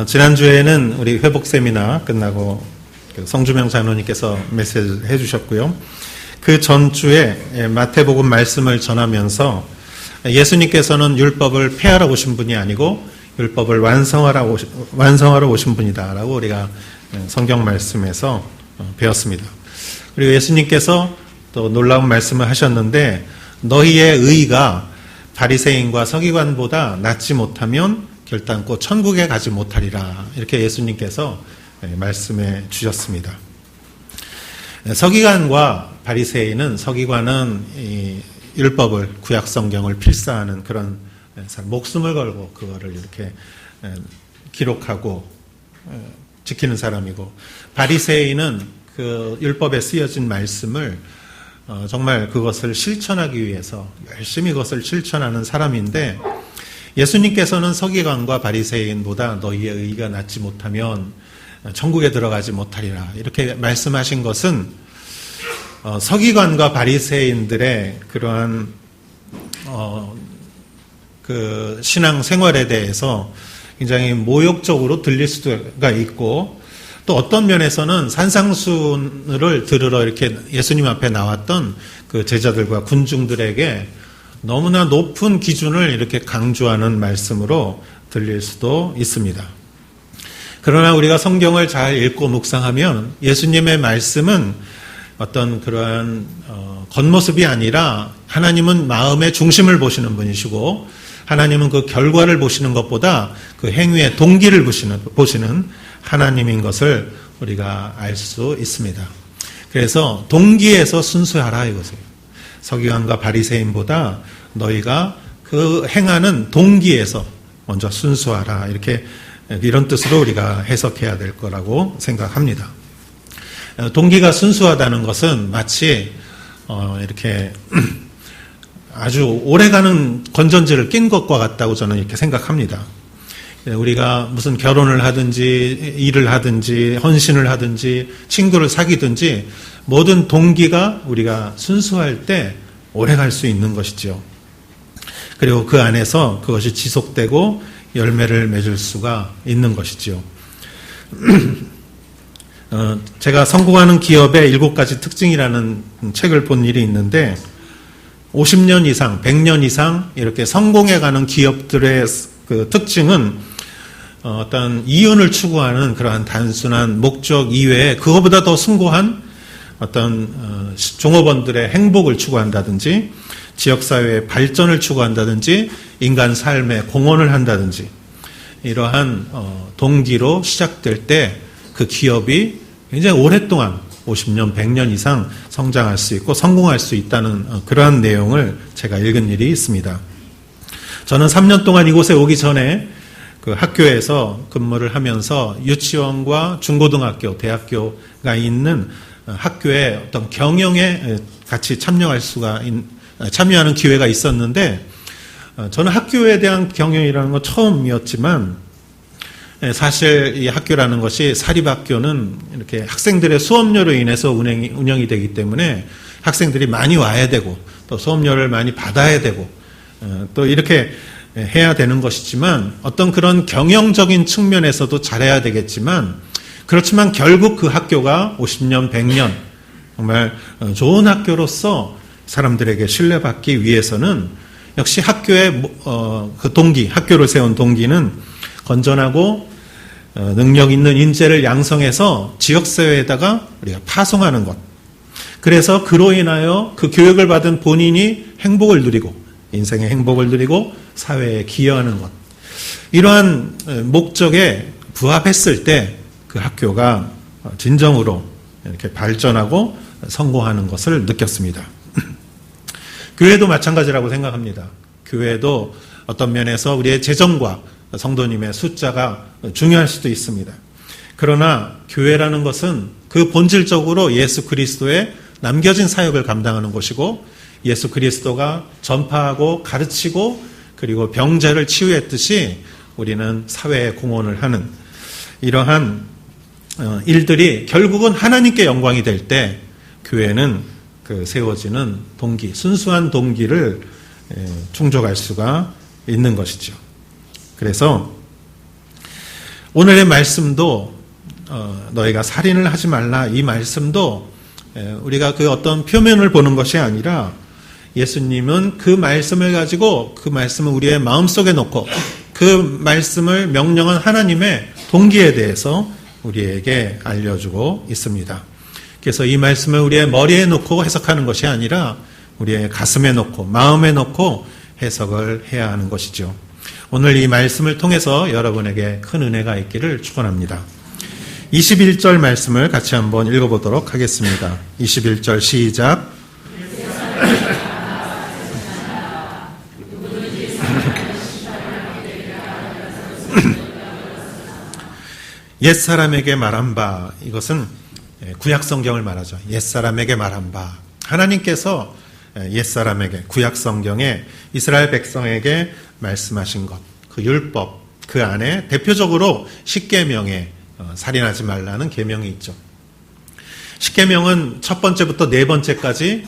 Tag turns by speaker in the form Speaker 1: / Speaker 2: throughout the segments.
Speaker 1: 지난주에는 우리 회복 세미나 끝나고 성주명 장로님께서 메시지 해주셨고요. 그 전주에 마태복음 말씀을 전하면서 예수님께서는 율법을 폐하러 오신 분이 아니고 율법을 완성하러 오신 분이다라고 우리가 성경 말씀에서 배웠습니다. 그리고 예수님께서 또 놀라운 말씀을 하셨는데, 너희의 의가 바리새인과 서기관보다 낫지 못하면 결단코 천국에 가지 못하리라, 이렇게 예수님께서 말씀해 주셨습니다. 서기관과 바리새인은, 서기관은 이 율법을, 구약 성경을 필사하는 그런 목숨을 걸고 그거를 이렇게 기록하고 지키는 사람이고, 바리새인은 그 율법에 쓰여진 말씀을 정말 그것을 실천하기 위해서 열심히 그것을 실천하는 사람인데, 예수님께서는 서기관과 바리새인보다 너희의 의가 낫지 못하면 천국에 들어가지 못하리라, 이렇게 말씀하신 것은 서기관과 바리새인들의 그러한 그 신앙 생활에 대해서 굉장히 모욕적으로 들릴 수가 있고, 또 어떤 면에서는 산상수를 들으러 이렇게 예수님 앞에 나왔던 그 제자들과 군중들에게 너무나 높은 기준을 이렇게 강조하는 말씀으로 들릴 수도 있습니다. 그러나 우리가 성경을 잘 읽고 묵상하면 예수님의 말씀은 어떤 그러한 겉모습이 아니라, 하나님은 마음의 중심을 보시는 분이시고, 하나님은 그 결과를 보시는 것보다 그 행위의 동기를 보시는 하나님인 것을 우리가 알 수 있습니다. 그래서 동기에서 순수하라, 이것이에요. 서기관과 바리새인보다 너희가 그 행하는 동기에서 먼저 순수하라, 이런 뜻으로 우리가 해석해야 될 거라고 생각합니다. 동기가 순수하다는 것은 마치 이렇게 아주 오래가는 건전지를 낀 것과 같다고 저는 이렇게 생각합니다. 우리가 무슨 결혼을 하든지 일을 하든지 헌신을 하든지 친구를 사귀든지 모든 동기가 우리가 순수할 때 오래갈 수 있는 것이죠. 그리고 그 안에서 그것이 지속되고 열매를 맺을 수가 있는 것이죠. 제가 성공하는 기업의 7가지 특징이라는 책을 본 일이 있는데, 50년 이상, 100년 이상 이렇게 성공해가는 기업들의 그 특징은 어떤 이윤을 추구하는 그러한 단순한 목적 이외에 그거보다 더 숭고한 어떤 종업원들의 행복을 추구한다든지, 지역사회의 발전을 추구한다든지, 인간 삶에 공헌을 한다든지, 이러한 동기로 시작될 때 그 기업이 굉장히 오랫동안 50년, 100년 이상 성장할 수 있고 성공할 수 있다는 그러한 내용을 제가 읽은 일이 있습니다. 저는 3년 동안 이곳에 오기 전에 그 학교에서 근무를 하면서 유치원과 중고등학교, 대학교가 있는 학교의 어떤 경영에 같이 참여하는 기회가 있었는데, 저는 학교에 대한 경영이라는 건 처음이었지만, 사실 이 학교라는 것이 사립학교는 이렇게 학생들의 수업료로 인해서 운영이 되기 때문에 학생들이 많이 와야 되고, 또 수업료를 많이 받아야 되고, 또 이렇게 해야 되는 것이지만, 어떤 그런 경영적인 측면에서도 잘해야 되겠지만, 그렇지만 결국 그 학교가 50년, 100년 정말 좋은 학교로서 사람들에게 신뢰받기 위해서는 역시 학교의 그 동기, 학교를 세운 동기는 건전하고 능력 있는 인재를 양성해서 지역사회에다가 우리가 파송하는 것. 그래서 그로 인하여 그 교육을 받은 본인이 행복을 누리고, 인생의 행복을 누리고 사회에 기여하는 것. 이러한 목적에 부합했을 때 그 학교가 진정으로 이렇게 발전하고 성공하는 것을 느꼈습니다. 교회도 마찬가지라고 생각합니다. 교회도 어떤 면에서 우리의 재정과 성도님의 숫자가 중요할 수도 있습니다. 그러나 교회라는 것은 그 본질적으로 예수 그리스도의 남겨진 사역을 감당하는 곳이고, 예수 그리스도가 전파하고 가르치고 그리고 병자를 치유했듯이 우리는 사회에 공헌을 하는 이러한 일들이 결국은 하나님께 영광이 될 때 교회는 그 세워지는 동기, 순수한 동기를 충족할 수가 있는 것이죠. 그래서 오늘의 말씀도 너희가 살인을 하지 말라, 이 말씀도 우리가 그 어떤 표면을 보는 것이 아니라 예수님은 그 말씀을 가지고 그 말씀을 우리의 마음속에 놓고 그 말씀을 명령한 하나님의 동기에 대해서 우리에게 알려주고 있습니다. 그래서 이 말씀을 우리의 머리에 놓고 해석하는 것이 아니라 우리의 가슴에 놓고 마음에 놓고 해석을 해야 하는 것이죠. 오늘 이 말씀을 통해서 여러분에게 큰 은혜가 있기를 축원합니다. 21절 말씀을 같이 한번 읽어보도록 하겠습니다. 21절 시작. 옛사람에게 말한 바, 이것은 구약성경을 말하죠. 옛사람에게 말한 바, 하나님께서 옛사람에게, 구약성경에 이스라엘 백성에게 말씀하신 것, 그 율법, 그 안에 대표적으로 십계명에 살인하지 말라는 계명이 있죠. 십계명은 첫 번째부터 네 번째까지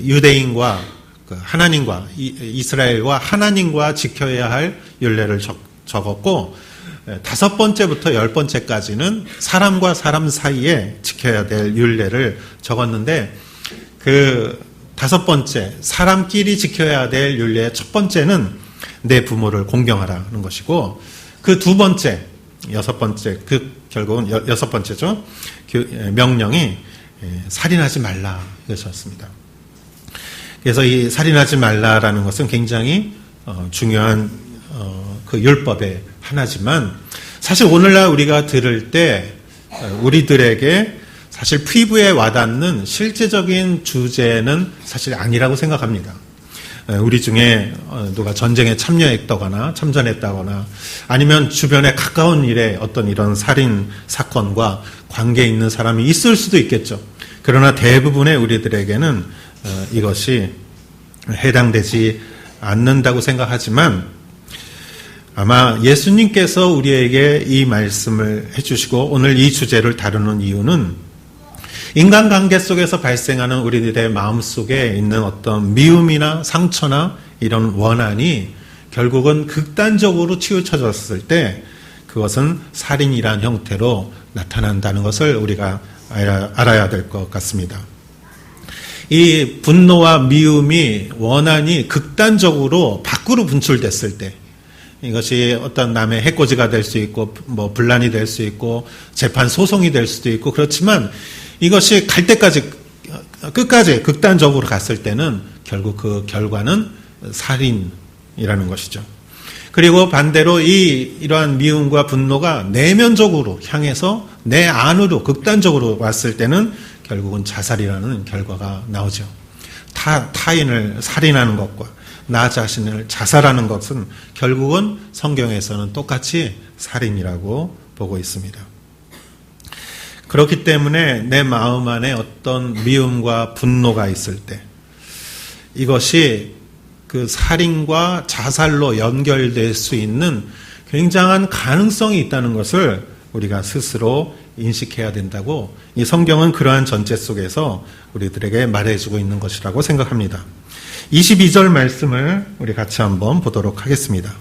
Speaker 1: 유대인과 하나님과 이스라엘과 하나님과 지켜야 할 율례를 적었고, 다섯 번째부터 열 번째까지는 사람과 사람 사이에 지켜야 될 율례를 적었는데, 그 다섯 번째 사람끼리 지켜야 될 율례의 첫 번째는 내 부모를 공경하라는 것이고, 그 두 번째, 여섯 번째, 결국은 여섯 번째죠. 명령이 살인하지 말라, 이것이었습니다. 그래서 이 살인하지 말라라는 것은 굉장히 중요한 그 율법의 하나지만, 사실 오늘날 우리가 들을 때 우리들에게 사실 피부에 와닿는 실제적인 주제는 사실 아니라고 생각합니다. 우리 중에 누가 전쟁에 참여했다거나 참전했다거나 아니면 주변에 가까운 일에 어떤 이런 살인 사건과 관계 있는 사람이 있을 수도 있겠죠. 그러나 대부분의 우리들에게는 이것이 해당되지 않는다고 생각하지만, 아마 예수님께서 우리에게 이 말씀을 해주시고 오늘 이 주제를 다루는 이유는 인간관계 속에서 발생하는 우리들의 마음속에 있는 어떤 미움이나 상처나 이런 원한이 결국은 극단적으로 치우쳐졌을 때 그것은 살인이란 형태로 나타난다는 것을 우리가 알아야 될 것 같습니다. 이 분노와 미움이, 원한이 극단적으로 밖으로 분출됐을 때, 이것이 어떤 남의 해코지가 될 수 있고, 분란이 될 수 있고, 재판 소송이 될 수도 있고, 그렇지만 이것이 갈 때까지, 끝까지 극단적으로 갔을 때는 결국 그 결과는 살인이라는 것이죠. 그리고 반대로 이러한 미움과 분노가 내면적으로 향해서 내 안으로 극단적으로 왔을 때는 결국은 자살이라는 결과가 나오죠. 타인을 살인하는 것과 나 자신을 자살하는 것은 결국은 성경에서는 똑같이 살인이라고 보고 있습니다. 그렇기 때문에 내 마음 안에 어떤 미움과 분노가 있을 때 이것이 그 살인과 자살로 연결될 수 있는 굉장한 가능성이 있다는 것을 우리가 스스로 인식해야 된다고 이 성경은 그러한 전체 속에서 우리들에게 말해주고 있는 것이라고 생각합니다. 22절 말씀을 우리 같이 한번 보도록 하겠습니다.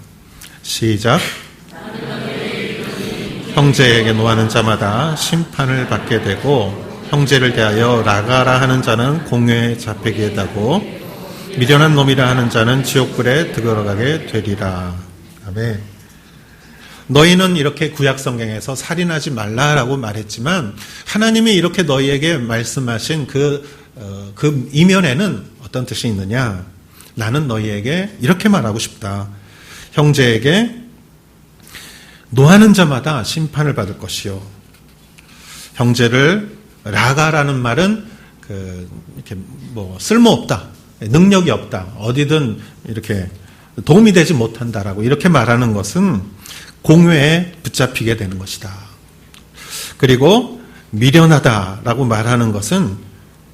Speaker 1: 시작. 형제에게 노하는 자마다 심판을 받게 되고 형제를 대하여 나가라 하는 자는 공회에 잡히게 되고 미련한 놈이라 하는 자는 지옥불에 들어가게 되리라. 아멘. 너희는 이렇게 구약성경에서 살인하지 말라라고 말했지만 하나님이 이렇게 너희에게 말씀하신 그 이면에는 어떤 뜻이 있느냐? 나는 너희에게 이렇게 말하고 싶다. 형제에게 노하는 자마다 심판을 받을 것이요. 형제를 라가라는 말은 이렇게 쓸모없다, 능력이 없다, 어디든 이렇게 도움이 되지 못한다라고 이렇게 말하는 것은 공회에 붙잡히게 되는 것이다. 그리고 미련하다라고 말하는 것은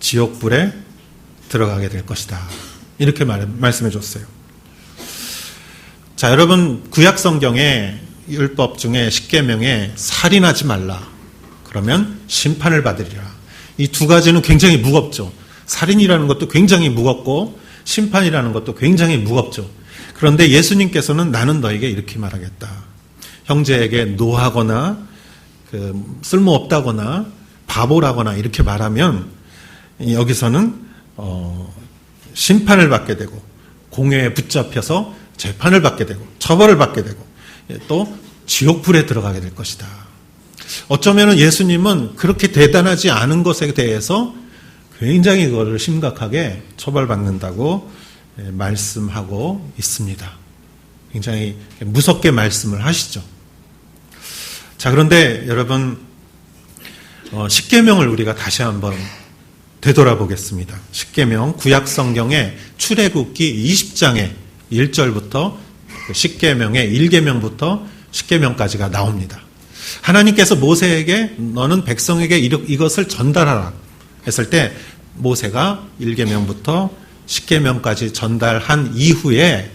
Speaker 1: 지옥불에 들어가게 될 것이다. 이렇게 말씀해 줬어요. 자, 여러분, 구약 성경에 율법 중에 십계명에 살인하지 말라. 그러면 심판을 받으리라. 이 두 가지는 굉장히 무겁죠. 살인이라는 것도 굉장히 무겁고 심판이라는 것도 굉장히 무겁죠. 그런데 예수님께서는 나는 너에게 이렇게 말하겠다. 형제에게 노하거나 쓸모없다거나 바보라거나 이렇게 말하면 여기서는 심판을 받게 되고 공회에 붙잡혀서 재판을 받게 되고 처벌을 받게 되고 또 지옥불에 들어가게 될 것이다. 어쩌면 예수님은 그렇게 대단하지 않은 것에 대해서 굉장히 그거를 심각하게 처벌받는다고 말씀하고 있습니다. 굉장히 무섭게 말씀을 하시죠. 자, 그런데 여러분, 십계명을 우리가 다시 한번 되돌아보겠습니다. 십계명, 구약 성경의 출애굽기 20장의 1절부터 십계명의 1계명부터 십계명까지가 나옵니다. 하나님께서 모세에게 너는 백성에게 이것을 전달하라 했을 때 모세가 1계명부터 십계명까지 전달한 이후에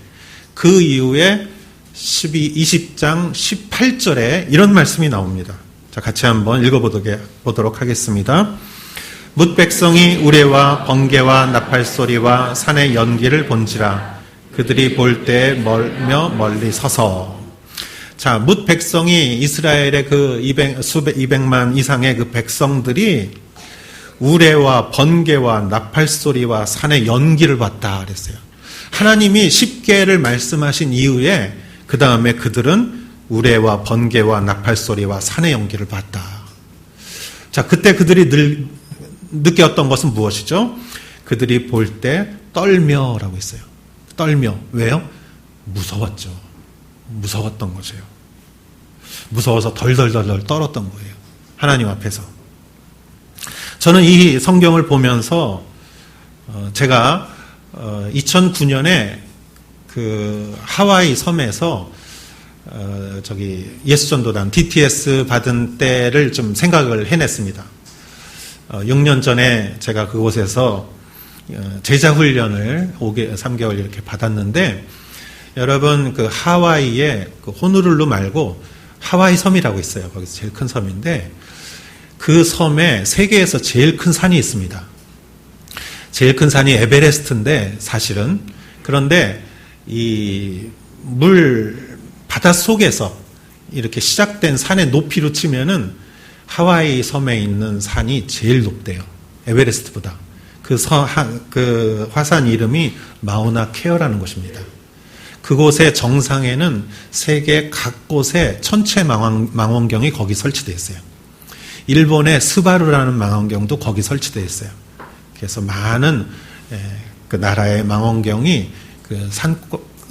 Speaker 1: 그 이후에 20장 18절에 이런 말씀이 나옵니다. 자, 같이 한번 읽어보도록 하겠습니다. 뭇 백성이 우레와 번개와 나팔소리와 산의 연기를 본지라 그들이 볼 때 멀며 멀리 서서. 자, 뭇 백성이 이스라엘의 그 200만 이상의 그 백성들이 우레와 번개와 나팔소리와 산의 연기를 봤다 그랬어요. 하나님이 십계를 말씀하신 이후에 그 다음에 그들은 우레와 번개와 나팔소리와 산의 연기를 봤다. 자, 그때 그들이 느꼈던 것은 무엇이죠? 그들이 볼 때 떨며라고 했어요. 떨며. 왜요? 무서웠죠. 무서웠던 거죠. 무서워서 덜덜덜 떨었던 거예요. 하나님 앞에서. 저는 이 성경을 보면서 제가 2009년에 그 하와이 섬에서 예수전도단 DTS 받은 때를 좀 생각을 해냈습니다. 6년 전에 제가 그곳에서 제자훈련을 3개월 이렇게 받았는데, 여러분 그 하와이에 그 호누룰루 말고 하와이 섬이라고 있어요. 거기서 제일 큰 섬인데 그 섬에 세계에서 제일 큰 산이 있습니다. 제일 큰 산이 에베레스트인데 사실은. 그런데 이 바닷속에서 이렇게 시작된 산의 높이로 치면은 하와이 섬에 있는 산이 제일 높대요. 에베레스트보다. 그 화산 이름이 마우나 케어라는 곳입니다. 그곳의 정상에는 세계 각 곳에 천체 망원경이 거기 설치되어 있어요. 일본의 스바루라는 망원경도 거기 설치되어 있어요. 그래서 많은 그 나라의 망원경이 그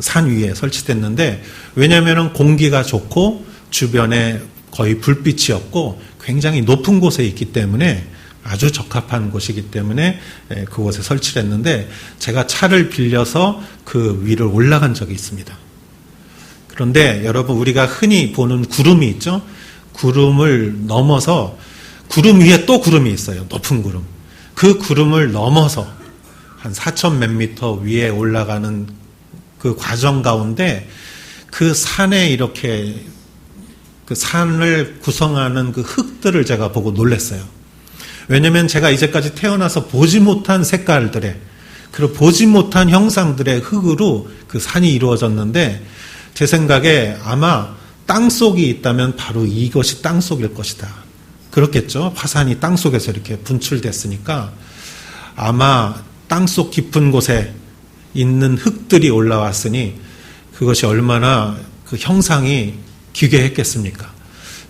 Speaker 1: 산 위에 설치됐는데, 왜냐하면 공기가 좋고 주변에 거의 불빛이 없고 굉장히 높은 곳에 있기 때문에 아주 적합한 곳이기 때문에 그곳에 설치를 했는데, 제가 차를 빌려서 그 위를 올라간 적이 있습니다. 그런데 여러분, 우리가 흔히 보는 구름이 있죠? 구름을 넘어서 구름 위에 또 구름이 있어요. 높은 구름. 그 구름을 넘어서 한 4,000 몇 미터 위에 올라가는 그 과정 가운데 그 산에 이렇게 그 산을 구성하는 그 흙들을 제가 보고 놀랐어요. 왜냐하면 제가 이제까지 태어나서 보지 못한 색깔들의, 그리고 보지 못한 형상들의 흙으로 그 산이 이루어졌는데, 제 생각에 아마 땅속이 있다면 바로 이것이 땅속일 것이다. 그렇겠죠? 화산이 땅속에서 이렇게 분출됐으니까 아마 땅속 깊은 곳에 있는 흙들이 올라왔으니 그것이 얼마나 그 형상이 기괴했겠습니까?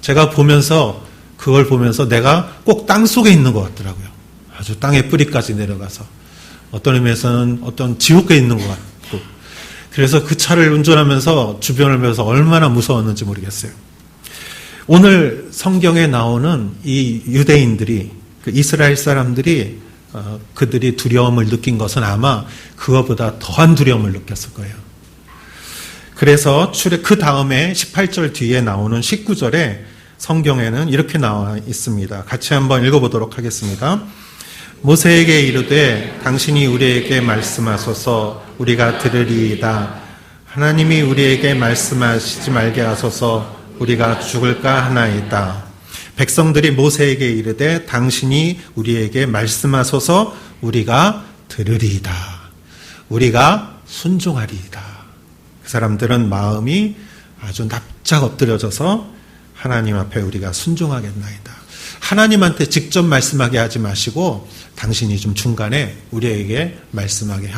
Speaker 1: 제가 그걸 보면서 내가 꼭 땅속에 있는 것 같더라고요. 아주 땅의 뿌리까지 내려가서 어떤 의미에서는 어떤 지옥에 있는 것 같고, 그래서 그 차를 운전하면서 주변을 보면서 얼마나 무서웠는지 모르겠어요. 오늘 성경에 나오는 이 유대인들이, 그 이스라엘 사람들이 그들이 두려움을 느낀 것은 아마 그거보다 더한 두려움을 느꼈을 거예요. 그래서 그 다음에 18절 뒤에 나오는 19절에 성경에는 이렇게 나와 있습니다. 같이 한번 읽어보도록 하겠습니다. 모세에게 이르되 당신이 우리에게 말씀하소서 우리가 들으리이다. 하나님이 우리에게 말씀하시지 말게 하소서 우리가 죽을까 하나이다. 백성들이 모세에게 이르되 당신이 우리에게 말씀하소서 우리가 들으리이다. 우리가 순종하리이다. 그 사람들은 마음이 아주 납작 엎드려져서 하나님 앞에 우리가 순종하겠나이다. 하나님한테 직접 말씀하게 하지 마시고 당신이 좀 중간에 우리에게 말씀하게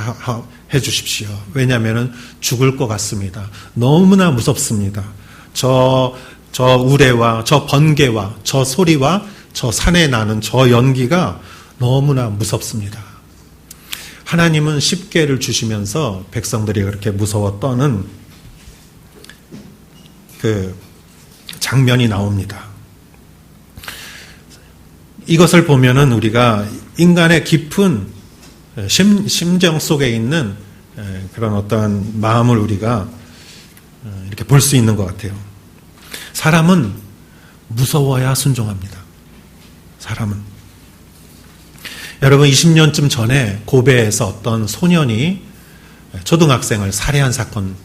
Speaker 1: 해 주십시오. 왜냐하면 죽을 것 같습니다. 너무나 무섭습니다. 저 우레와 저 번개와 저 소리와 저 산에 나는 저 연기가 너무나 무섭습니다. 하나님은 십계를 주시면서 백성들이 그렇게 무서워 떠는 그 장면이 나옵니다. 이것을 보면은 우리가 인간의 깊은 심정 속에 있는 그런 어떠한 마음을 우리가 이렇게 볼 수 있는 것 같아요. 사람은 무서워야 순종합니다. 사람은. 여러분 20년쯤 전에 고베에서 어떤 소년이 초등학생을 살해한 사건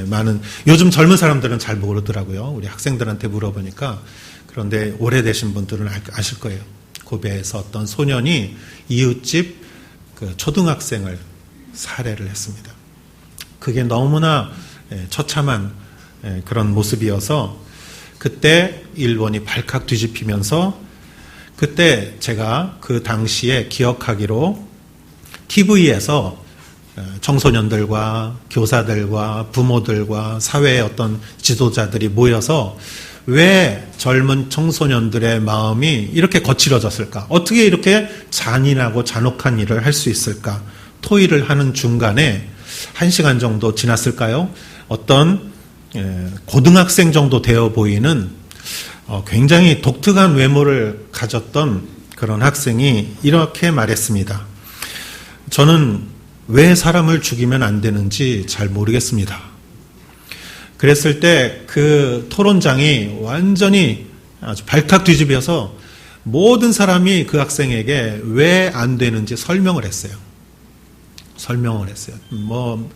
Speaker 1: 많은 요즘 젊은 사람들은 잘 모르더라고요. 우리 학생들한테 물어보니까. 그런데 오래되신 분들은 아실 거예요. 고베에서 어떤 소년이 이웃집 그 초등학생을 살해를 했습니다. 그게 너무나 처참한 그런 모습이어서 그때 일본이 발칵 뒤집히면서 그때 제가 그 당시에 기억하기로 TV에서 청소년들과 교사들과 부모들과 사회의 어떤 지도자들이 모여서 왜 젊은 청소년들의 마음이 이렇게 거칠어졌을까? 어떻게 이렇게 잔인하고 잔혹한 일을 할 수 있을까? 토의를 하는 중간에 1시간 정도 지났을까요? 어떤 고등학생 정도 되어 보이는 굉장히 독특한 외모를 가졌던 그런 학생이 이렇게 말했습니다. 저는 왜 사람을 죽이면 안 되는지 잘 모르겠습니다. 그랬을 때 그 토론장이 완전히 아주 발칵 뒤집혀서 모든 사람이 그 학생에게 왜 안 되는지 설명을 했어요.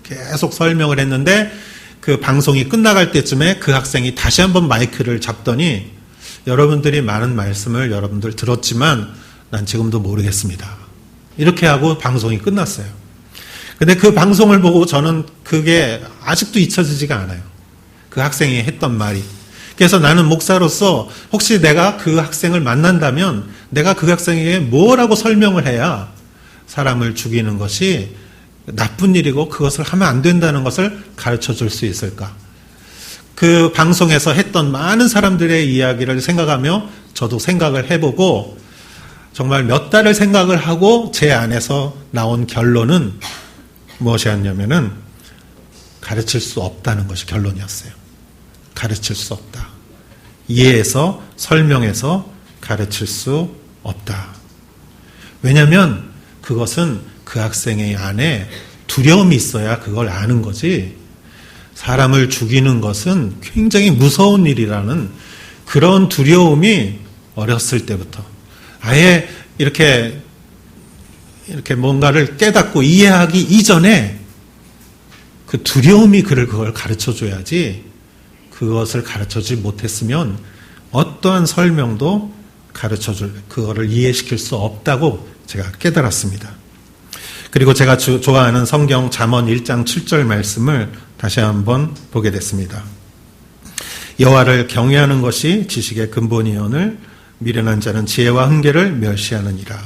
Speaker 1: 계속 설명을 했는데 그 방송이 끝나갈 때쯤에 그 학생이 다시 한번 마이크를 잡더니 여러분들이 많은 말씀을 여러분들 들었지만 난 지금도 모르겠습니다. 이렇게 하고 방송이 끝났어요. 근데 그 방송을 보고 저는 그게 아직도 잊혀지지가 않아요. 그 학생이 했던 말이. 그래서 나는 목사로서 혹시 내가 그 학생을 만난다면 내가 그 학생에게 뭐라고 설명을 해야 사람을 죽이는 것이 나쁜 일이고 그것을 하면 안 된다는 것을 가르쳐 줄 수 있을까? 그 방송에서 했던 많은 사람들의 이야기를 생각하며 저도 생각을 해보고 정말 몇 달을 생각을 하고 제 안에서 나온 결론은 무엇이었냐면은 가르칠 수 없다는 것이 결론이었어요. 가르칠 수 없다. 이해해서 설명해서 가르칠 수 없다. 왜냐하면 그것은 그 학생의 안에 두려움이 있어야 그걸 아는 거지. 사람을 죽이는 것은 굉장히 무서운 일이라는 그런 두려움이 어렸을 때부터 아예 이렇게 뭔가를 깨닫고 이해하기 이전에 그 두려움이 그걸 가르쳐 줘야지 그것을 가르쳐 주지 못했으면 어떠한 설명도 그거를 이해시킬 수 없다고 제가 깨달았습니다. 그리고 제가 좋아하는 성경 잠언 1장 7절 말씀을 다시 한번 보게 됐습니다. 여호와를 경외하는 것이 지식의 근본이오늘 미련한 자는 지혜와 훈계를 멸시하느니라.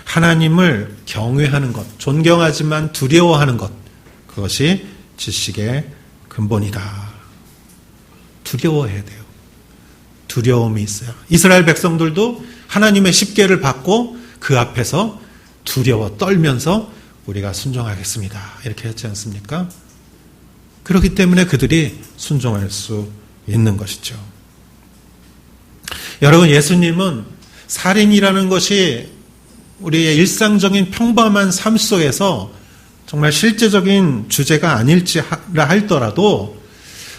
Speaker 1: 하나님을 경외하는 것, 존경하지만 두려워하는 것, 그것이 지식의 근본이다. 두려워해야 돼요. 두려움이 있어요. 이스라엘 백성들도 하나님의 십계를 받고 그 앞에서 두려워 떨면서 우리가 순종하겠습니다. 이렇게 했지 않습니까? 그렇기 때문에 그들이 순종할 수 있는 것이죠. 여러분, 예수님은 살인이라는 것이 우리의 일상적인 평범한 삶 속에서 정말 실제적인 주제가 아닐지 할더라도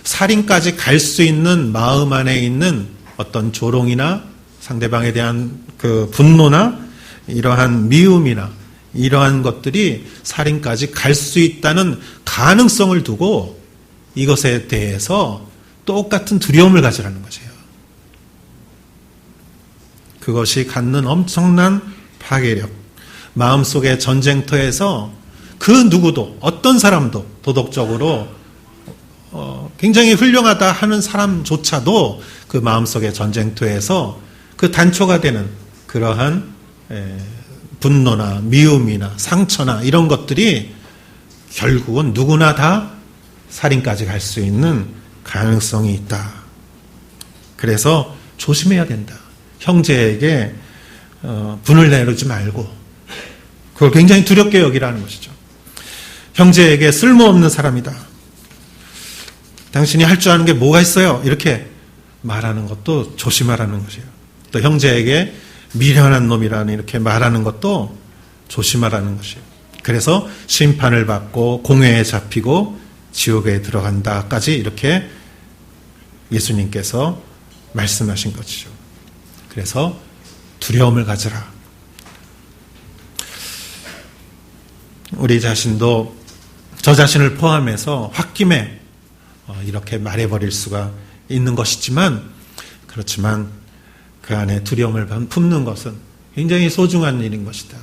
Speaker 1: 살인까지 갈 수 있는 마음 안에 있는 어떤 조롱이나 상대방에 대한 그 분노나 이러한 미움이나 이러한 것들이 살인까지 갈 수 있다는 가능성을 두고 이것에 대해서 똑같은 두려움을 가지라는 것이에요. 그것이 갖는 엄청난 파괴력, 마음속의 전쟁터에서 그 누구도 어떤 사람도 도덕적으로 굉장히 훌륭하다 하는 사람조차도 그 마음속의 전쟁터에서 그 단초가 되는 그러한 분노나 미움이나 상처나 이런 것들이 결국은 누구나 다 살인까지 갈 수 있는 가능성이 있다. 그래서 조심해야 된다. 형제에게 분을 내르지 말고 그걸 굉장히 두렵게 여기라는 것이죠. 형제에게 쓸모없는 사람이다. 당신이 할 줄 아는 게 뭐가 있어요? 이렇게 말하는 것도 조심하라는 것이에요. 또 형제에게 미련한 놈이라는 이렇게 말하는 것도 조심하라는 것이에요. 그래서 심판을 받고 공회에 잡히고 지옥에 들어간다까지 이렇게 예수님께서 말씀하신 것이죠. 그래서 두려움을 가져라. 우리 자신도 저 자신을 포함해서 홧김에 이렇게 말해버릴 수가 있는 것이지만 그렇지만 그 안에 두려움을 품는 것은 굉장히 소중한 일인 것이다.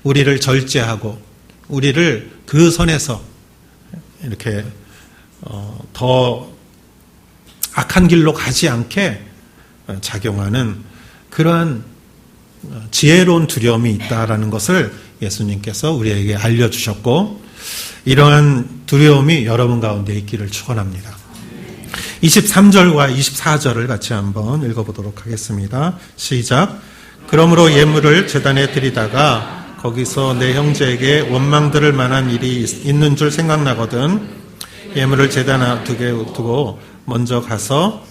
Speaker 1: 우리를 절제하고 우리를 그 선에서 이렇게 더 악한 길로 가지 않게 작용하는 그러한 지혜로운 두려움이 있다라는 것을 예수님께서 우리에게 알려주셨고 이러한 두려움이 여러분 가운데 있기를 축원합니다. 23절과 24절을 같이 한번 읽어보도록 하겠습니다. 시작. 그러므로 예물을 제단에 드리다가 거기서 내 형제에게 원망 들을 만한 일이 있는 줄 생각나거든 예물을 제단에 두고 먼저 가서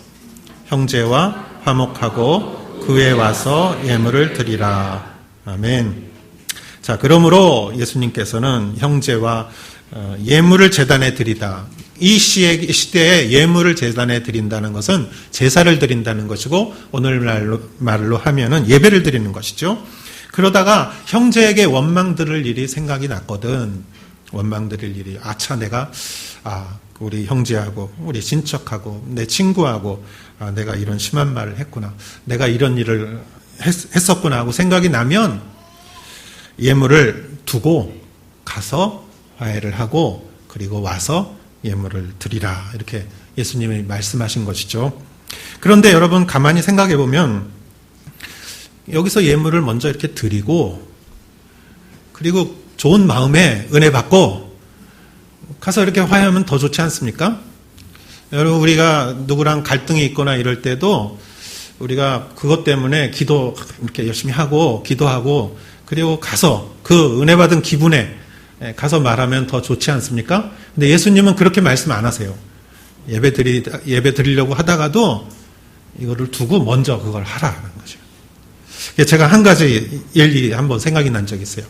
Speaker 1: 형제와 화목하고 그 후에 와서 예물을 드리라. 아멘. 자, 그러므로 예수님께서는 형제와 예물을 제단에 드리다. 이 시대에 예물을 제단에 드린다는 것은 제사를 드린다는 것이고 오늘날로 하면은 예배를 드리는 것이죠. 그러다가 형제에게 원망 들을 일이 생각이 났거든. 원망 들을 일이 아차 내가 우리 형제하고 우리 친척하고 내 친구하고 내가 이런 심한 말을 했구나. 내가 이런 일을 했었구나 하고 생각이 나면 예물을 두고 가서 화해를 하고 그리고 와서 예물을 드리라. 이렇게 예수님이 말씀하신 것이죠. 그런데 여러분 가만히 생각해 보면 여기서 예물을 먼저 이렇게 드리고 그리고 좋은 마음에 은혜 받고 가서 이렇게 화해하면 더 좋지 않습니까? 여러분 우리가 누구랑 갈등이 있거나 이럴 때도 우리가 그것 때문에 기도 이렇게 열심히 하고 기도하고 그리고 가서 그 은혜 받은 기분에 가서 말하면 더 좋지 않습니까? 근데 예수님은 그렇게 말씀 안 하세요. 예배 드리려고 하다가도 이거를 두고 먼저 그걸 하라는 거죠. 제가 한 가지 일이 한번 생각이 난 적이 있어요.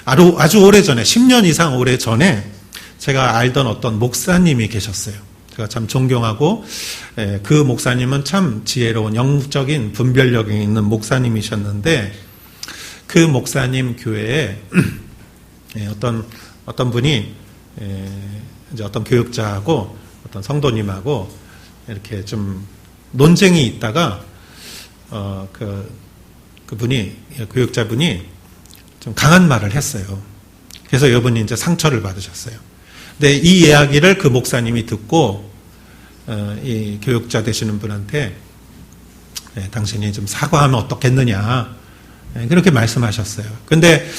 Speaker 1: 아주 오래전에 10년 이상 오래전에 제가 알던 어떤 목사님이 계셨어요. 제가 참 존경하고 그 목사님은 참 지혜로운 영적인 분별력이 있는 목사님이셨는데 그 목사님 교회에 어떤 분이 이제 어떤 교육자하고 어떤 성도님하고 이렇게 좀 논쟁이 있다가 그분이 교육자분이 좀 강한 말을 했어요. 그래서 이분이 이제 상처를 받으셨어요. 근데 이 이야기를 그 목사님이 듣고 이 교육자 되시는 분한테 당신이 좀 사과하면 어떻겠느냐 그렇게 말씀하셨어요. 근데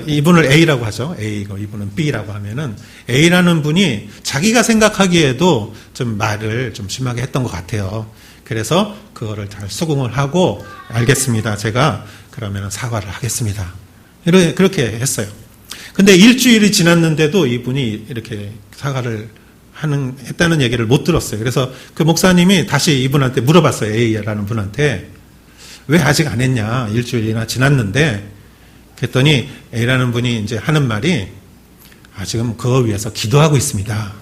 Speaker 1: 이분을 A라고 하죠. A고 이분은 B라고 하면은 A라는 분이 자기가 생각하기에도 좀 말을 좀 심하게 했던 것 같아요. 그래서 그거를 잘 수긍을 하고 알겠습니다. 제가 그러면 사과를 하겠습니다. 그렇게 했어요. 근데 일주일이 지났는데도 이분이 이렇게 사과를 했다는 얘기를 못 들었어요. 그래서 그 목사님이 다시 이분한테 물어봤어요. A라는 분한테. 왜 아직 안 했냐? 일주일이나 지났는데. 그랬더니 A라는 분이 이제 하는 말이 지금 그거 위해서 기도하고 있습니다.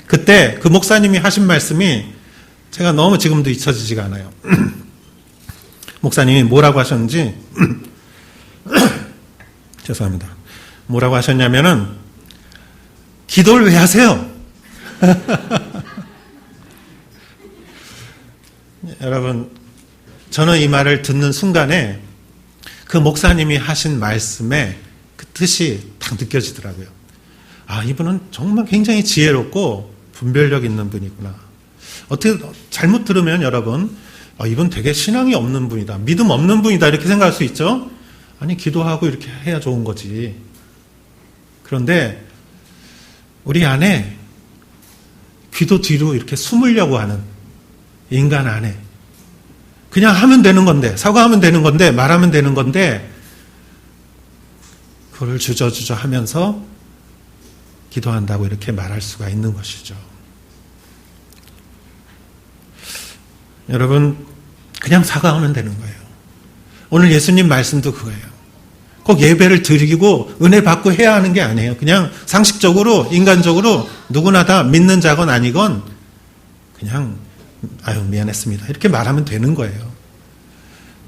Speaker 1: 그때 그 목사님이 하신 말씀이 제가 너무 지금도 잊혀지지가 않아요. 목사님이 뭐라고 하셨는지 죄송합니다. 뭐라고 하셨냐면은 기도를 왜 하세요? 여러분 저는 이 말을 듣는 순간에 그 목사님이 하신 말씀에 그 뜻이 딱 느껴지더라고요. 이분은 정말 굉장히 지혜롭고 분별력 있는 분이구나. 어떻게 잘못 들으면 여러분, 이분 되게 신앙이 없는 분이다, 믿음 없는 분이다 이렇게 생각할 수 있죠. 아니, 기도하고 이렇게 해야 좋은 거지. 그런데 우리 안에 귀도 뒤로 이렇게 숨으려고 하는 인간 안에, 그냥 하면 되는 건데, 사과하면 되는 건데, 말하면 되는 건데, 그걸 주저주저 하면서 기도한다고 이렇게 말할 수가 있는 것이죠. 여러분, 그냥 사과하면 되는 거예요. 오늘 예수님 말씀도 그거예요. 꼭 예배를 드리고 은혜 받고 해야 하는 게 아니에요. 그냥 상식적으로, 인간적으로 누구나 다 믿는 자건 아니건 그냥 미안했습니다 이렇게 말하면 되는 거예요.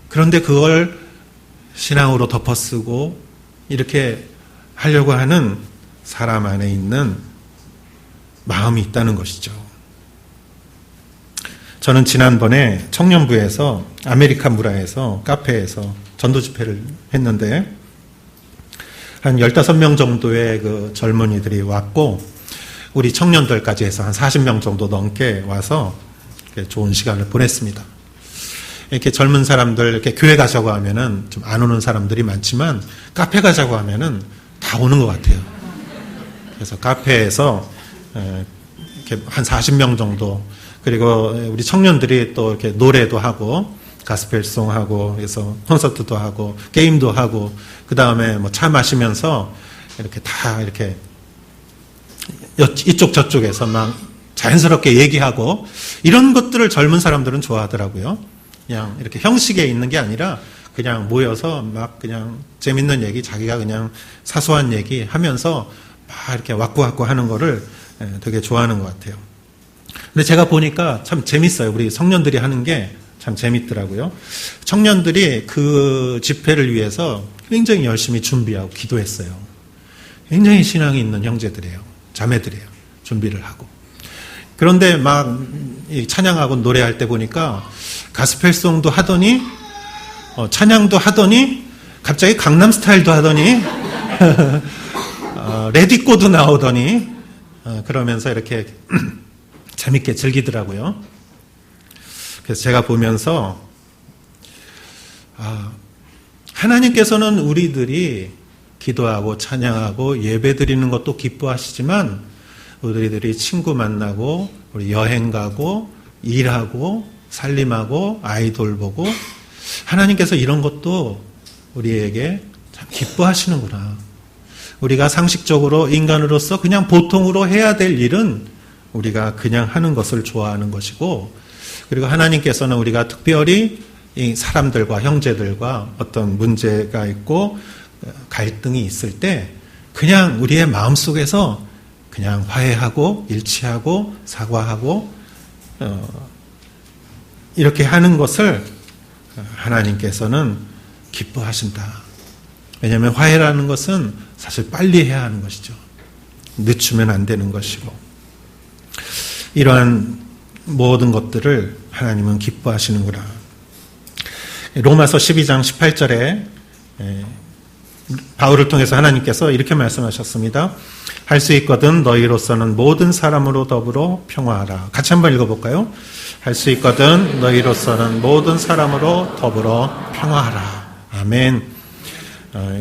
Speaker 1: 그런데 그걸 신앙으로 덮어쓰고 이렇게 하려고 하는 사람 안에 있는 마음이 있다는 것이죠. 저는 지난번에 청년부에서 아메리칸 문화에서 카페에서 전도 집회를 했는데 한 15명 정도의 그 젊은이들이 왔고 우리 청년들까지 해서 한 40명 정도 넘게 와서 좋은 시간을 보냈습니다. 이렇게 젊은 사람들 이렇게 교회 가자고 하면은 좀 안 오는 사람들이 많지만 카페 가자고 하면은 다 오는 것 같아요. 그래서 카페에서 이렇게 한 40명 정도, 그리고 우리 청년들이 또 이렇게 노래도 하고 가스펠송 하고 그래서 콘서트도 하고 게임도 하고 그 다음에 뭐 차 마시면서 이렇게 다 이렇게 이쪽 저쪽에서 막 자연스럽게 얘기하고 이런 것들을 젊은 사람들은 좋아하더라고요. 그냥 이렇게 형식에 있는 게 아니라 그냥 모여서 막 그냥 재밌는 얘기, 자기가 그냥 사소한 얘기 하면서 막 이렇게 왁구왁구 하는 거를 되게 좋아하는 것 같아요. 근데 제가 보니까 참 재밌어요. 우리 청년들이 하는 게 참 재밌더라고요. 청년들이 그 집회를 위해서 굉장히 열심히 준비하고 기도했어요. 굉장히 신앙이 있는 형제들이에요. 자매들이에요. 준비를 하고. 그런데 막 찬양하고 노래할 때 보니까 가스펠송도 하더니 찬양도 하더니 갑자기 강남스타일도 하더니 레디꼬도 나오더니 그러면서 이렇게 재밌게 즐기더라고요. 그래서 제가 보면서 하나님께서는 우리들이 기도하고 찬양하고 예배 드리는 것도 기뻐하시지만 우리들이 친구 만나고 우리 여행 가고 일하고 살림하고 아이돌 보고 하나님께서 이런 것도 우리에게 참 기뻐하시는구나. 우리가 상식적으로 인간으로서 그냥 보통으로 해야 될 일은 우리가 그냥 하는 것을 좋아하는 것이고, 그리고 하나님께서는 우리가 특별히 이 사람들과 형제들과 어떤 문제가 있고 갈등이 있을 때 그냥 우리의 마음속에서 그냥 화해하고 일치하고 사과하고 이렇게 하는 것을 하나님께서는 기뻐하신다. 왜냐하면 화해라는 것은 사실 빨리 해야 하는 것이죠. 늦추면 안 되는 것이고, 이러한 모든 것들을 하나님은 기뻐하시는구나. 로마서 12장 18절에 바울을 통해서 하나님께서 이렇게 말씀하셨습니다. 할 수 있거든 너희로서는 모든 사람으로 더불어 평화하라. 같이 한번 읽어볼까요? 할 수 있거든 너희로서는 모든 사람으로 더불어 평화하라. 아멘.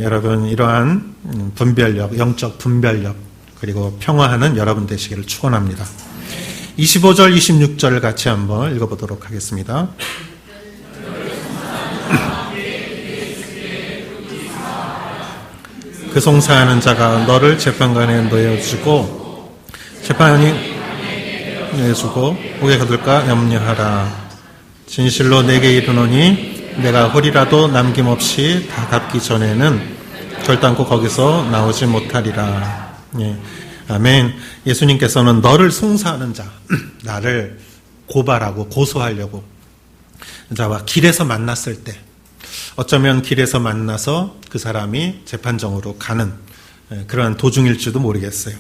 Speaker 1: 여러분, 이러한 분별력, 영적 분별력, 그리고 평화하는 여러분 되시기를 축원합니다. 25절, 26절 같이 한번 읽어보도록 하겠습니다. 그 송사하는 자가 너를 재판관에 놓여주고 재판이 내주고 목에 거둘까 염려하라. 진실로 내게 이르노니 내가 홀이라도 남김없이 다 갚기 전에는 결단코 거기서 나오지 못하리라. 예. 아멘. 예수님께서는 너를 송사하는 자, 나를 고발하고 고소하려고 자와 길에서 만났을 때, 어쩌면 길에서 만나서 그 사람이 재판정으로 가는 그러한 도중일지도 모르겠어요.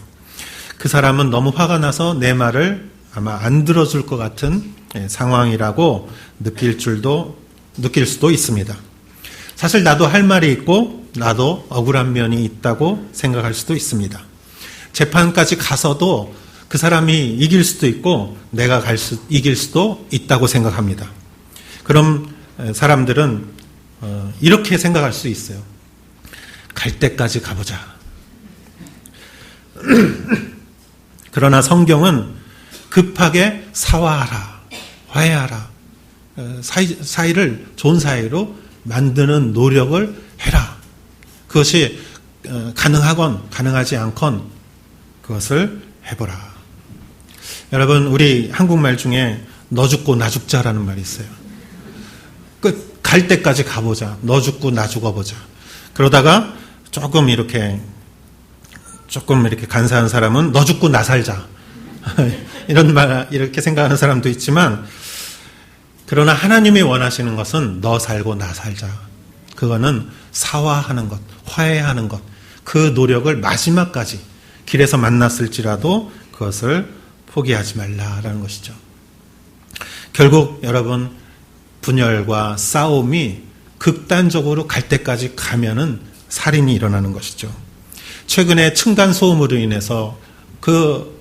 Speaker 1: 그 사람은 너무 화가 나서 내 말을 아마 안 들어줄 것 같은 상황이라고 느낄 수도 있습니다. 사실 나도 할 말이 있고 나도 억울한 면이 있다고 생각할 수도 있습니다. 재판까지 가서도 그 사람이 이길 수도 있고 내가 이길 수도 있다고 생각합니다. 그럼 사람들은 이렇게 생각할 수 있어요. 갈 때까지 가보자. 그러나 성경은 급하게 사화하라, 화해하라, 사이를 좋은 사이로 만드는 노력을 해라. 그것이 가능하건 가능하지 않건 그것을 해보라. 여러분, 우리 한국말 중에 너 죽고 나 죽자라는 말이 있어요. 갈 때까지 가보자. 너 죽고 나 죽어보자. 그러다가 조금 이렇게 간사한 사람은 너 죽고 나 살자. 이렇게 생각하는 사람도 있지만, 그러나 하나님이 원하시는 것은 너 살고 나 살자. 그거는 사화하는 것, 화해하는 것, 그 노력을 마지막까지 길에서 만났을지라도 그것을 포기하지 말라라는 것이죠. 결국 여러분, 분열과 싸움이 극단적으로 갈 때까지 가면은 살인이 일어나는 것이죠. 최근에 층간소음으로 인해서 그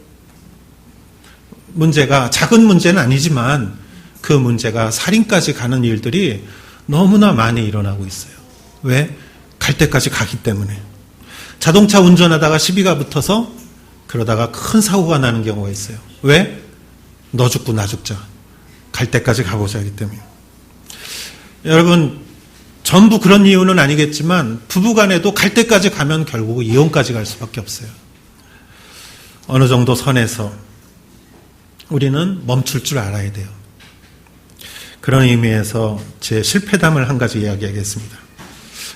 Speaker 1: 문제가 작은 문제는 아니지만 그 문제가 살인까지 가는 일들이 너무나 많이 일어나고 있어요. 왜? 갈 때까지 가기 때문에. 자동차 운전하다가 시비가 붙어서 그러다가 큰 사고가 나는 경우가 있어요. 왜? 너 죽고 나 죽자. 갈 때까지 가보자 하기 때문에. 여러분, 전부 그런 이유는 아니겠지만 부부간에도 갈 때까지 가면 결국 이혼까지 갈 수밖에 없어요. 어느 정도 선에서 우리는 멈출 줄 알아야 돼요. 그런 의미에서 제 실패담을 한 가지 이야기하겠습니다.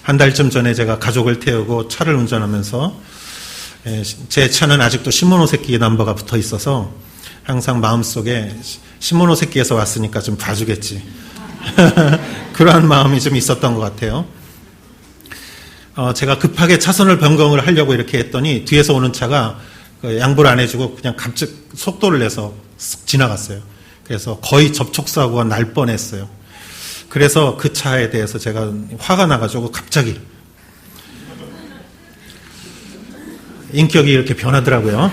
Speaker 1: 한 달쯤 전에 제가 가족을 태우고 차를 운전하면서 제 차는 아직도 시모노세키 넘버가 붙어 있어서 항상 마음속에 시모노세키에서 왔으니까 좀 봐주겠지. 그러한 마음이 좀 있었던 것 같아요. 제가 급하게 차선을 변경을 하려고 이렇게 했더니 뒤에서 오는 차가 양보를 안 해주고 그냥 갑자기 속도를 내서 쓱 지나갔어요. 그래서 거의 접촉사고가 날 뻔했어요. 그래서 그 차에 대해서 제가 화가 나가지고 갑자기 인격이 이렇게 변하더라고요.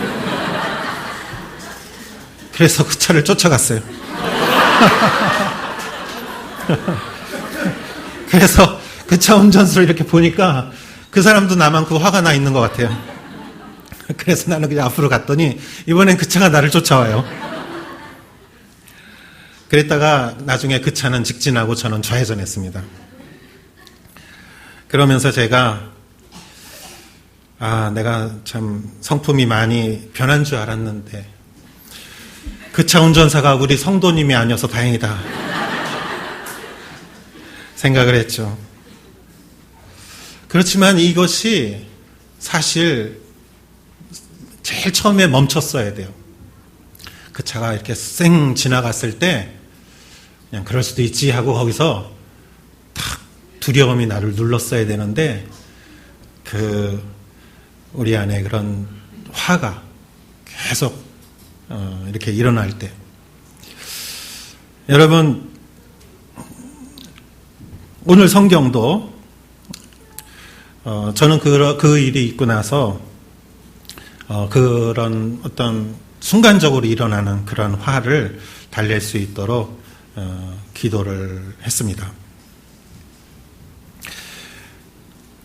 Speaker 1: 그래서 그 차를 쫓아갔어요. 그래서 그 차 운전수를 이렇게 보니까 그 사람도 나만큼 화가 나 있는 것 같아요. 그래서 나는 그냥 앞으로 갔더니 이번엔 그 차가 나를 쫓아와요. 그랬다가 나중에 그 차는 직진하고 저는 좌회전했습니다. 그러면서 제가 내가 참 성품이 많이 변한 줄 알았는데 그 차 운전사가 우리 성도님이 아니어서 다행이다 생각을 했죠. 그렇지만 이것이 사실 제일 처음에 멈췄어야 돼요. 그 차가 이렇게 쌩 지나갔을 때 그냥 그럴 수도 있지 하고 거기서 탁 두려움이 나를 눌렀어야 되는데 우리 안에 그런 화가 계속 이렇게 일어날 때, 여러분, 오늘 성경도 저는 그 일이 있고 나서 그런 어떤 순간적으로 일어나는 그런 화를 달랠 수 있도록 기도를 했습니다.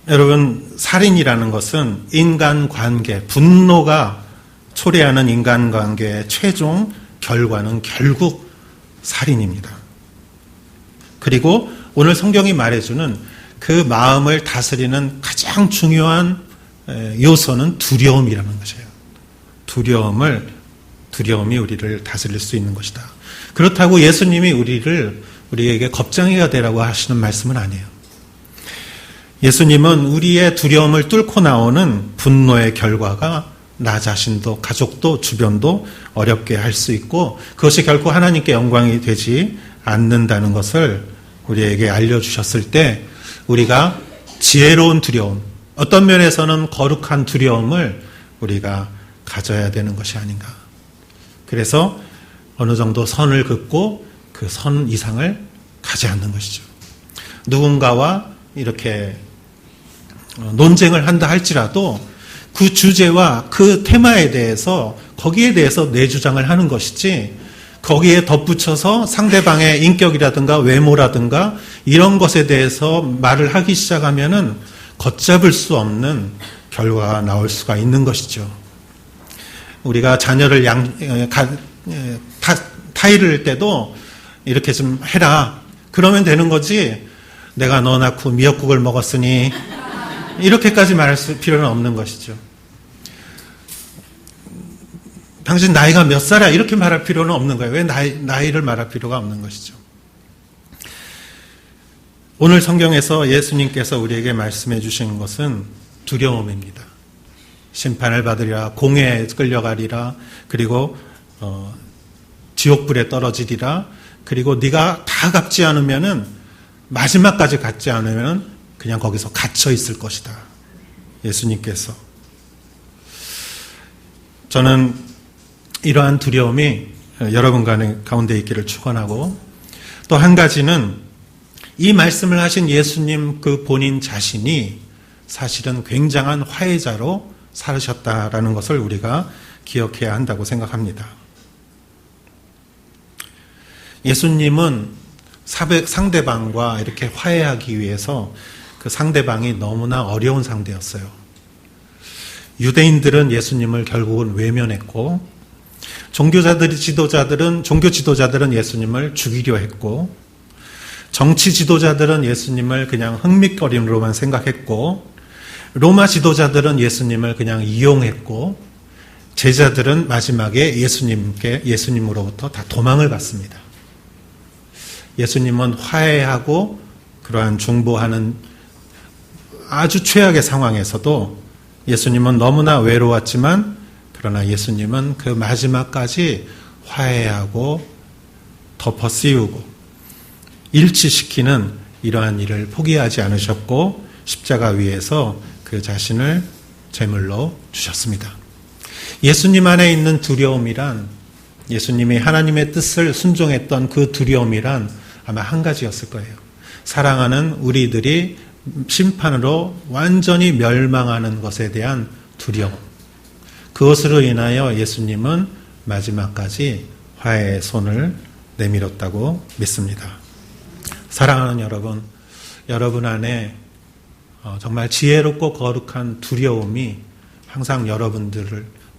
Speaker 1: 여러분, 살인이라는 것은 인간관계, 분노가 초래하는 인간관계의 최종 결과는 결국 살인입니다. 그리고 오늘 성경이 말해주는 그 마음을 다스리는 가장 중요한 요소는 두려움이라는 것이에요. 두려움이 우리를 다스릴 수 있는 것이다. 그렇다고 예수님이 우리에게 겁쟁이가 되라고 하시는 말씀은 아니에요. 예수님은 우리의 두려움을 뚫고 나오는 분노의 결과가 나 자신도 가족도 주변도 어렵게 할 수 있고 그것이 결코 하나님께 영광이 되지 않는다는 것을 우리에게 알려주셨을 때 우리가 지혜로운 두려움, 어떤 면에서는 거룩한 두려움을 우리가 가져야 되는 것이 아닌가. 그래서 어느 정도 선을 긋고 그 선 이상을 가지 않는 것이죠. 누군가와 이렇게 논쟁을 한다 할지라도 그 주제와 그 테마에 대해서 거기에 대해서 내 주장을 하는 것이지 거기에 덧붙여서 상대방의 인격이라든가 외모라든가 이런 것에 대해서 말을 하기 시작하면은 걷잡을 수 없는 결과가 나올 수가 있는 것이죠. 우리가 자녀를 타이를 때도 이렇게 좀 해라. 그러면 되는 거지. 내가 너 낳고 미역국을 먹었으니 이렇게까지 말할 필요는 없는 것이죠. 당신 나이가 몇 살이야? 이렇게 말할 필요는 없는 거예요. 왜 나이를 말할 필요가 없는 것이죠. 오늘 성경에서 예수님께서 우리에게 말씀해 주신 것은 두려움입니다. 심판을 받으리라, 공회에 끌려가리라, 그리고 지옥불에 떨어지리라, 그리고 네가 다 갚지 않으면은 마지막까지 갚지 않으면 그냥 거기서 갇혀 있을 것이다. 예수님께서. 저는 이러한 두려움이 여러분 가운데 있기를 축원하고, 또 한 가지는 이 말씀을 하신 예수님 그 본인 자신이 사실은 굉장한 화해자로 살으셨다라는 것을 우리가 기억해야 한다고 생각합니다. 예수님은 상대방과 이렇게 화해하기 위해서 그 상대방이 너무나 어려운 상대였어요. 유대인들은 예수님을 결국은 외면했고, 종교 지도자들은 예수님을 죽이려 했고, 정치 지도자들은 예수님을 그냥 흥미거리로만 생각했고, 로마 지도자들은 예수님을 그냥 이용했고, 제자들은 마지막에 예수님으로부터 다 도망을 갔습니다. 예수님은 화해하고 그러한 중보하는 아주 최악의 상황에서도 예수님은 너무나 외로웠지만, 그러나 예수님은 그 마지막까지 화해하고 덮어 씌우고 일치시키는 이러한 일을 포기하지 않으셨고, 십자가 위에서 그 자신을 제물로 주셨습니다. 예수님 안에 있는 두려움이란, 예수님이 하나님의 뜻을 순종했던 그 두려움이란 아마 한 가지였을 거예요. 사랑하는 우리들이 심판으로 완전히 멸망하는 것에 대한 두려움. 그것으로 인하여 예수님은 마지막까지 화해의 손을 내밀었다고 믿습니다. 사랑하는 여러분, 여러분 안에 정말 지혜롭고 거룩한 두려움이 항상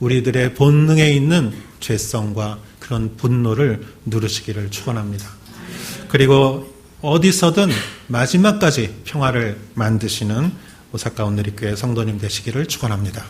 Speaker 1: 우리들의 본능에 있는 죄성과 그런 분노를 누르시기를 축원합니다. 그리고 어디서든 마지막까지 평화를 만드시는 오사카 온누리교회 성도님 되시기를 축원합니다.